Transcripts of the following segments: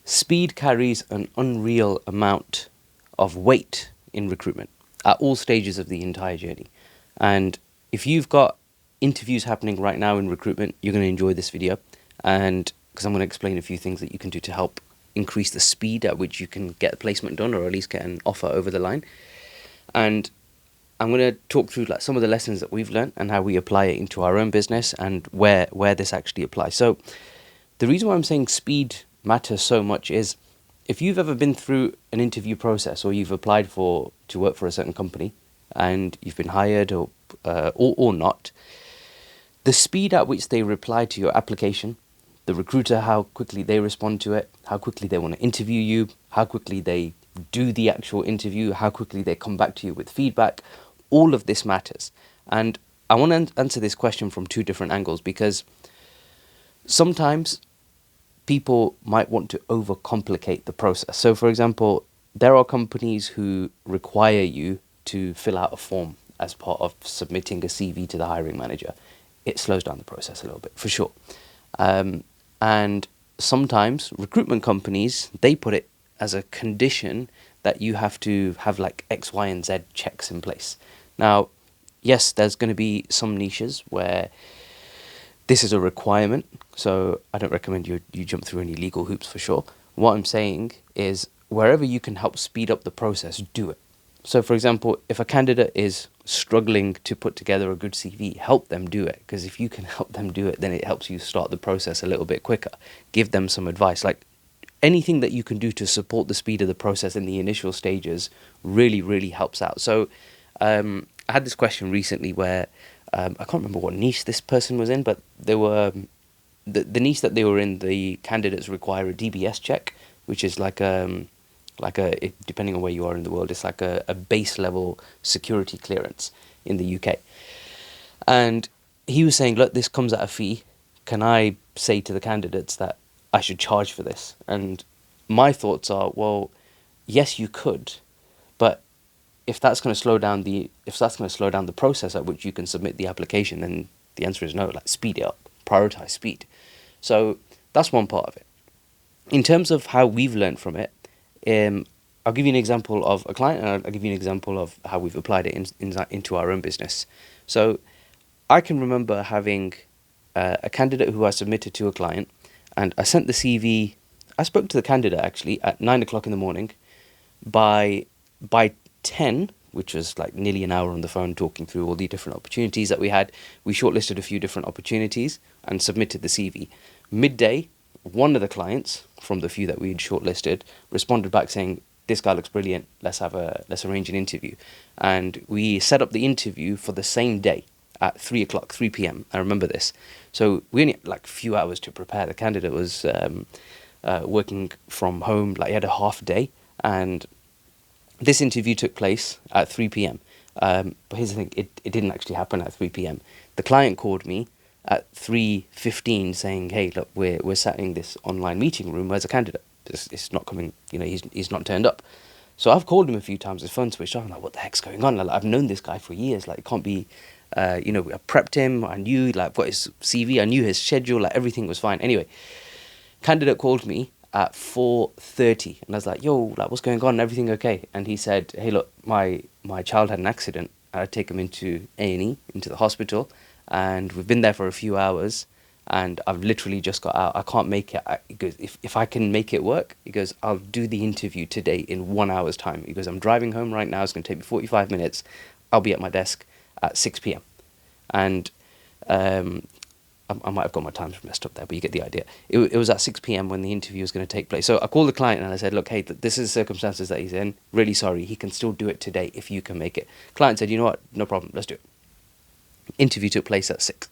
Speed carries an unreal amount of weight in recruitment at all stages of the entire journey. And if you've got interviews happening right now in recruitment, you're going to enjoy this video. And because I'm going to explain a few things that you can do to help increase the speed at which you can get a placement done, or at least get an offer over the line. And I'm going to talk through like some of the lessons that we've learned and how we apply it into our own business and where this actually applies. So the reason why I'm saying speed matters so much is if you've ever been through an interview process, or you've applied to work for a certain company and you've been hired or not, the speed at which they reply to your application, the recruiter, how quickly they respond to it, how quickly they want to interview you, how quickly they do the actual interview, how quickly they come back to you with feedback, all of this matters. And I want to answer this question from two different angles, because sometimes people might want to overcomplicate the process. So, for example, there are companies who require you to fill out a form as part of submitting a CV to the hiring manager. It slows down the process a little bit, for sure. And sometimes recruitment companies, they put it as a condition that you have to have like X, Y, and Z checks in place. Now, yes, there's going to be some niches where this is a requirement, so I don't recommend you jump through any legal hoops for sure. What I'm saying is wherever you can help speed up the process, do it. So, for example, if a candidate is struggling to put together a good CV, help them do it. Because if you can help them do it, then it helps you start the process a little bit quicker. Give them some advice. Like anything that you can do to support the speed of the process in the initial stages really, really helps out. So I had this question recently where I can't remember what niche this person was in, but they were the niche that they were in. The candidates require a DBS check, which is depending on where you are in the world, it's like a base level security clearance in the UK. And he was saying, look, this comes at a fee. Can I say to the candidates that I should charge for this? And my thoughts are, well, yes, you could, but if that's going to slow down the process at which you can submit the application, then the answer is no. Like, speed it up, prioritize speed. So that's one part of it. In terms of how we've learned from it, I'll give you an example of a client, and I'll give you an example of how we've applied it into our own business. So I can remember having a candidate who I submitted to a client, and I sent the CV. I spoke to the candidate actually at 9 o'clock in the morning. By 10, which was like nearly an hour on the phone talking through all the different opportunities that we had, we shortlisted a few different opportunities and submitted the CV. Midday, one of the clients from the few that we had shortlisted responded back saying, this guy looks brilliant, let's arrange an interview. And we set up the interview for the same day at 3 p.m. I remember this. So we only had like a few hours to prepare. The candidate was working from home, like he had a half day, and this interview took place at 3 p.m. But here's the thing, it didn't actually happen at 3 p.m. The client called me at 3:15 saying, hey, look, we're setting this online meeting room, where's a candidate? It's not coming, he's not turned up. So I've called him a few times, his phone switched off. I'm like, what the heck's going on? Like, I've known this guy for years, like it can't be, I prepped him, I knew, like, I've got his CV, I knew his schedule, like everything was fine. Anyway, candidate called me at 4:30 and I was like, yo, like, what's going on? Everything okay? And he said, hey, look, my child had an accident. I had to take him into A&E, into the hospital, and we've been there for a few hours and I've literally just got out. I can't make it. He goes, if I can make it work, he goes, I'll do the interview today in 1 hour's time. He goes, I'm driving home right now. It's going to take me 45 minutes. I'll be at my desk at 6 p.m. And I might have got my times messed up there, but you get the idea. It was at 6 p.m. when the interview was going to take place. So I called the client and I said, look, hey, this is the circumstances that he's in. Really sorry. He can still do it today if you can make it. Client said, you know what? No problem. Let's do it. Interview took place at 6.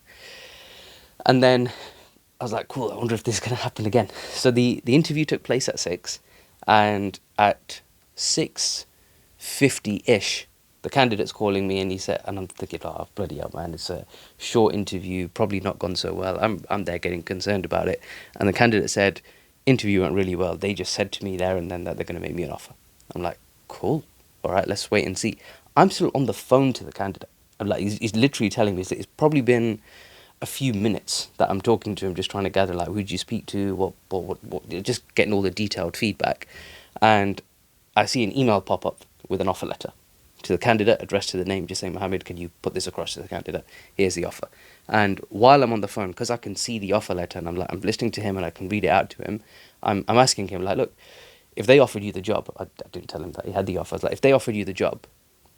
And then I was like, cool, I wonder if this is going to happen again. So the interview took place at 6, and at 6:50-ish, the candidate's calling me and he said, and I'm thinking, oh, bloody hell, man, it's a short interview, probably not gone so well. I'm there getting concerned about it. And the candidate said, interview went really well. They just said to me there and then that they're going to make me an offer. I'm like, cool, all right, let's wait and see. I'm still on the phone to the candidate. I'm like, he's literally telling me it's probably been a few minutes that I'm talking to him, just trying to gather like, who did you speak to, what, just getting all the detailed feedback. And I see an email pop up with an offer letter to the candidate, addressed to the name, just saying, Mohammed, can you put this across to the candidate? Here's the offer. And while I'm on the phone, because I can see the offer letter and I'm listening to him and I can read it out to him, I'm asking him, like, look, if they offered you the job, I didn't tell him that he had the offer. I was like, if they offered you the job,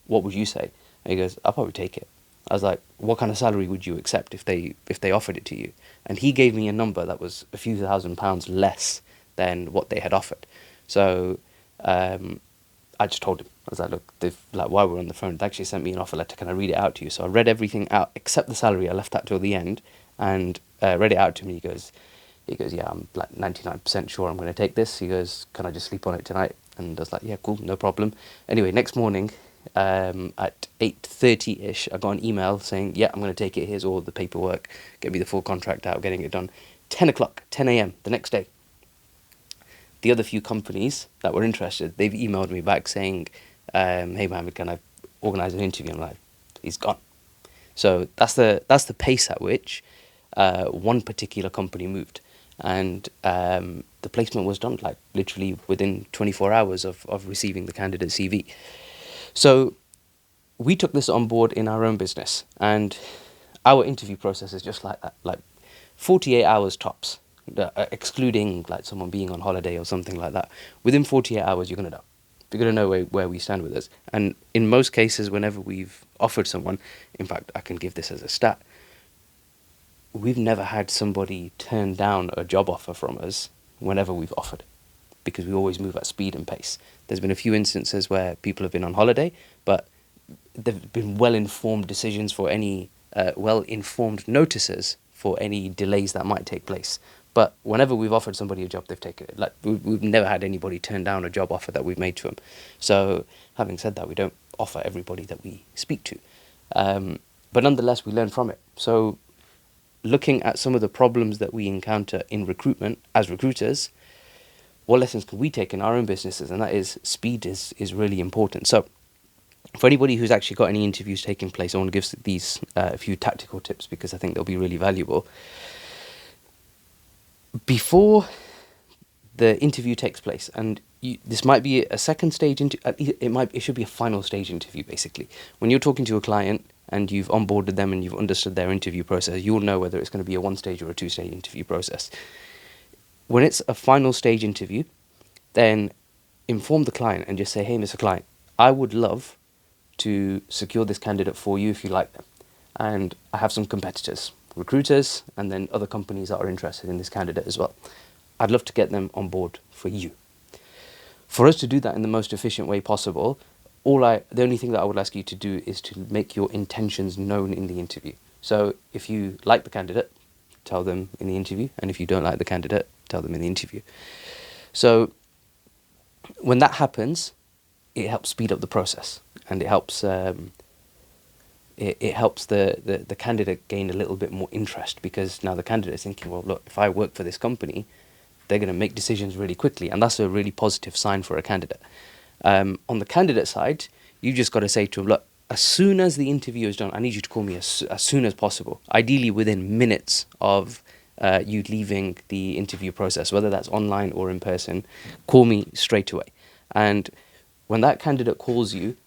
what would you say? And he goes, I'll probably take it. I was like, what kind of salary would you accept if they offered it to you? And he gave me a number that was a few £1,000s less than what they had offered. So I just told him, I was like, look, while we're on the phone, they actually sent me an offer letter. Can I read it out to you? So I read everything out except the salary. I left that till the end and read it out to him. He goes, yeah, I'm like 99% sure I'm going to take this. He goes, can I just sleep on it tonight? And I was like, yeah, cool, no problem. Anyway, next morning at 8:30ish, I got an email saying, yeah, I'm going to take it. Here's all the paperwork. Get me the full contract out, getting it done. 10 o'clock, 10 a.m. the next day. The other few companies that were interested, they've emailed me back saying, hey, Mohammed, can I organise an interview? I'm like, he's gone. So that's the pace at which one particular company moved. And the placement was done like literally within 24 hours of receiving the candidate CV. So we took this on board in our own business, and our interview process is just like that, like 48 hours tops, excluding like someone being on holiday or something like that. Within 48 hours, you're going to know. You're going to know where we stand with this. And in most cases, whenever we've offered someone, in fact, I can give this as a stat, we've never had somebody turn down a job offer from us whenever we've offered, because we always move at speed and pace. There's been a few instances where people have been on holiday, but there've been well-informed decisions for any, well-informed notices for any delays that might take place. But whenever we've offered somebody a job, they've taken it. Like we've never had anybody turn down a job offer that we've made to them. So having said that, we don't offer everybody that we speak to. But nonetheless, we learn from it. So looking at some of the problems that we encounter in recruitment as recruiters, what lessons can we take in our own businesses? And that is, speed is really important. So for anybody who's actually got any interviews taking place, I want to give these a few tactical tips because I think they'll be really valuable. Before the interview takes place, and this might be a second stage it should be a final stage interview. Basically, when you're talking to a client and you've onboarded them and you've understood their interview process, you'll know whether it's going to be a one-stage or a two-stage interview process. When it's a final stage interview, then inform the client and just say, hey, Mr. Client, I would love to secure this candidate for you if you like them. And I have some competitors, recruiters, and then other companies that are interested in this candidate as well. I'd love to get them on board for you. For us to do that in the most efficient way possible, the only thing that I would ask you to do is to make your intentions known in the interview. So if you like the candidate, tell them in the interview, and if you don't like the candidate, tell them in the interview. So when that happens, it helps speed up the process, and it helps it helps the candidate gain a little bit more interest, because now the candidate is thinking, well, look, if I work for this company, they're going to make decisions really quickly, and that's a really positive sign for a candidate. On the candidate side, you just got to say to them, look, as soon as the interview is done, I need you to call me as soon as possible, ideally within minutes of you leaving the interview process, whether that's online or in person. Call me straight away. And when that candidate calls you,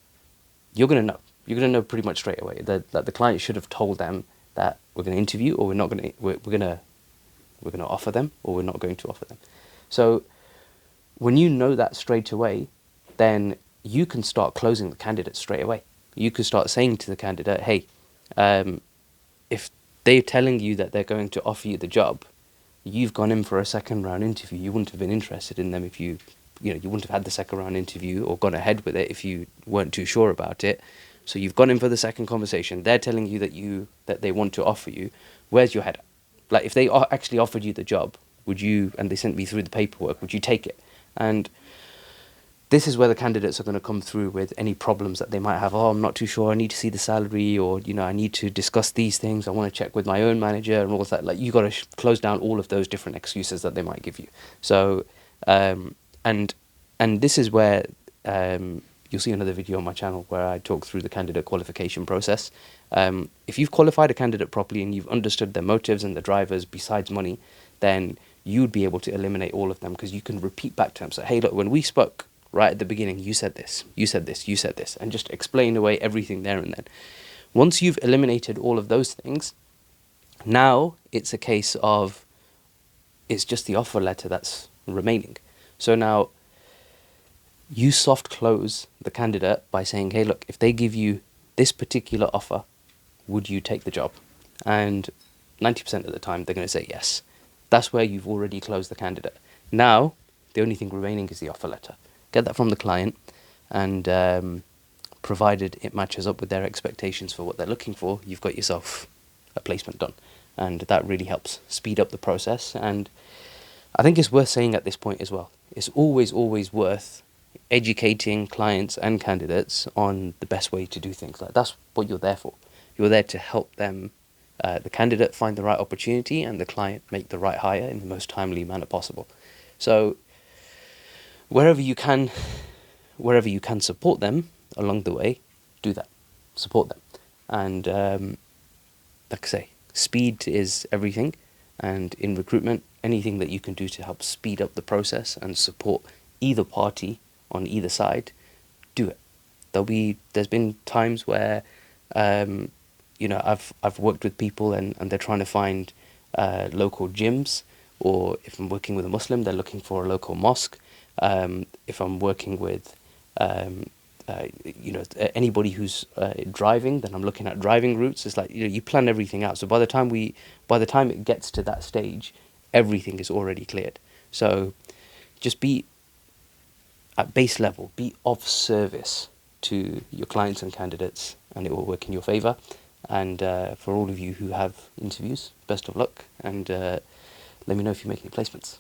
you're going to know. You're going to know pretty much straight away that the client should have told them that we're going to interview, or we're not going to. We're going to offer them, or we're not going to offer them. So when you know that straight away, then you can start closing the candidate straight away. You could start saying to the candidate, hey, if they're telling you that they're going to offer you the job, you've gone in for a second round interview, you wouldn't have been interested in them if you wouldn't have had the second round interview or gone ahead with it if you weren't too sure about it. So you've gone in for the second conversation. They're telling you that they want to offer you. Where's your head at? Like, if they actually offered you the job, and they sent me through the paperwork, would you take it? And this is where the candidates are going to come through with any problems that they might have. Oh, I'm not too sure. I need to see the salary, or, I need to discuss these things. I want to check with my own manager and all that. Like, you got to close down all of those different excuses that they might give you. So, and this is where you'll see another video on my channel where I talk through the candidate qualification process. If you've qualified a candidate properly and you've understood their motives and the drivers besides money, then you'd be able to eliminate all of them, because you can repeat back to them. So, hey, look, when we spoke right at the beginning, you said this, you said this, you said this, and just explain away everything there and then. Once you've eliminated all of those things, now it's a case of, it's just the offer letter that's remaining. So now you soft close the candidate by saying, hey, look, if they give you this particular offer, would you take the job? And 90% of the time, they're going to say yes. That's where you've already closed the candidate. Now, the only thing remaining is the offer letter. Get that from the client, and provided it matches up with their expectations for what they're looking for, you've got yourself a placement done. And that really helps speed up the process. And I think it's worth saying at this point as well, it's always worth educating clients and candidates on the best way to do things. Like, that's what you're there for. You're there to help them, the candidate, find the right opportunity, and the client make the right hire in the most timely manner possible. So wherever you can support them along the way, do that. Support them. And like I say, speed is everything. And in recruitment, anything that you can do to help speed up the process and support either party on either side, do it. There's been times where I've worked with people, and they're trying to find local gyms, or if I'm working with a Muslim, they're looking for a local mosque. If I'm working with anybody who's driving, then I'm looking at driving routes. It's like, you plan everything out. So by the time it gets to that stage, everything is already cleared. So just be at base level, be of service to your clients and candidates, and it will work in your favor. And for all of you who have interviews, best of luck, and let me know if you make any placements.